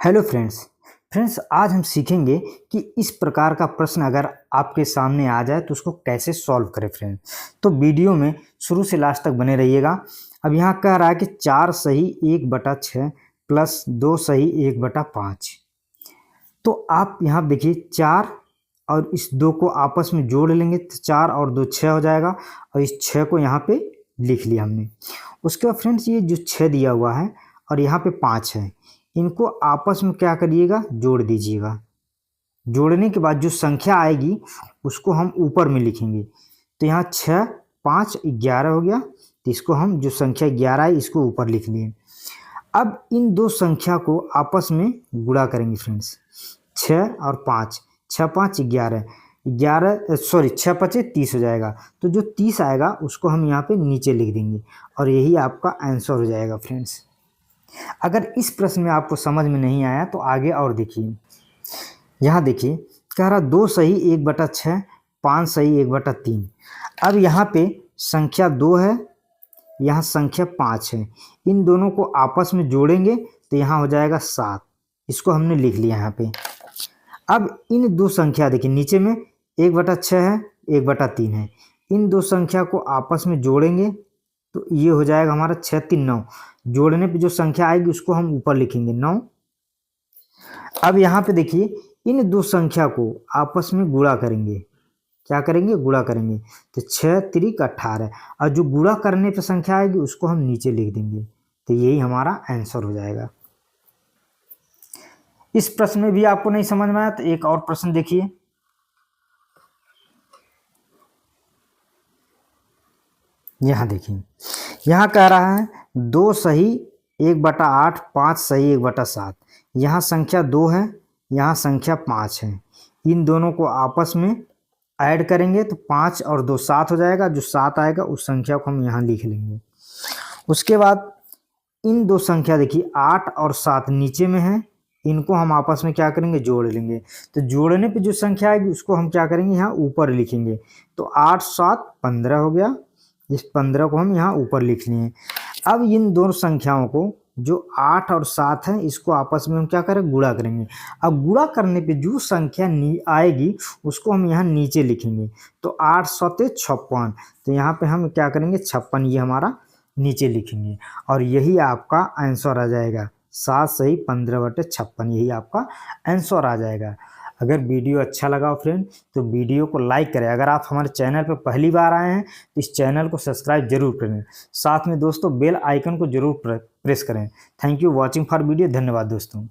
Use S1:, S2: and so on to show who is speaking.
S1: Hello friends आज हम सीखेंगे कि इस प्रकार का प्रश्न अगर आपके सामने आ जाए तो उसको कैसे सॉल्व करें फ्रेंड्स। तो वीडियो में शुरू से लास्ट तक बने रहिएगा। अब यहाँ कह रहा है कि 4 सही 1/6 प्लस 2 सही 1/5। तो आप यहाँ देखिए 4 और इस 2 को आपस में जोड़ लेंगे तो 4 और 2 6 हो जाएगा और इस 6 को यहाँ पे लिख लिया हमने। उसके बाद फ्रेंड्स ये जो 6 दिया हुआ है और यहाँ पे 5 है, इनको आपस में क्या करिएगा, जोड़ दीजिएगा। जोड़ने के बाद जो संख्या आएगी उसको हम ऊपर में लिखेंगे। तो यहाँ 6 5 11 हो गया, तो इसको हम जो संख्या 11 है इसको ऊपर लिख लिए। अब इन दो संख्या को आपस में गुणा करेंगे फ्रेंड्स। 6 और 5, 6 5 11, 6 5 30 हो जाएगा। तो जो 30 आएगा उसको हम यहाँ पे नीचे लिख देंगे और यही आपका आंसर हो जाएगा फ्रेंड्स। अगर इस प्रश्न में आपको समझ में नहीं आया तो आगे और देखिए। यहाँ देखिए कह रहा 2 सही 1/6, 5 सही 1/3। अब यहाँ पे संख्या 2 है, यहाँ संख्या 5 है, इन दोनों को आपस में जोड़ेंगे तो यहाँ हो जाएगा 7। इसको हमने लिख लिया यहाँ पे। अब इन दो संख्या देखिए नीचे में 1/6 है, 1/3 है, इन दो संख्या को आपस में जोड़ेंगे तो ये हो जाएगा हमारा 6 3 9। जोड़ने पे जो संख्या आएगी उसको हम ऊपर लिखेंगे 9। अब यहाँ पे देखिए इन दो संख्या को आपस में गुणा करेंगे। क्या करेंगे? गुणा करेंगे। तो 6 3 18 और जो गुणा करने पे संख्या आएगी उसको हम नीचे लिख देंगे। तो यही हमारा आंसर हो जाएगा। इस प्रश्न में भी आपको नहीं समझ में आया तो एक और प्रश्न देखिए। यहाँ देखिए, यहाँ कह रहा है 2 सही 1/8, 5 सही 1/7। यहाँ संख्या 2 है, यहाँ संख्या 5 है, इन दोनों को आपस में ऐड करेंगे तो 5 और 2 7 हो जाएगा। जो 7 आएगा उस संख्या को हम यहाँ लिख लेंगे। उसके बाद इन दो संख्या देखिए 8 और 7 नीचे में है, इनको हम आपस में क्या करेंगे? जोड़ लेंगे। तो जोड़ने पे जो संख्या आएगी उसको हम क्या करेंगे? यहाँ ऊपर लिखेंगे। तो 8 7 15 हो गया। इस 15 को हम यहाँ ऊपर लिख लिए। अब इन दोनों संख्याओं को जो 8 और 7 है इसको आपस में हम क्या करें? गुणा करेंगे। अब गुणा करने पे जो संख्या आएगी उसको हम यहाँ नीचे लिखेंगे। तो 8 7 56, तो यहाँ पे हम क्या करेंगे? 56 ये हमारा नीचे लिखेंगे और यही आपका आंसर आ जाएगा। 7 सही 15/56 यही आपका आंसर आ जाएगा। अगर वीडियो अच्छा लगा हो फ्रेंड तो वीडियो को लाइक करें। अगर आप हमारे चैनल पर पहली बार आए हैं तो इस चैनल को सब्सक्राइब जरूर करें। साथ में दोस्तों बेल आइकन को जरूर प्रेस करें। Thank you watching for video. धन्यवाद दोस्तों।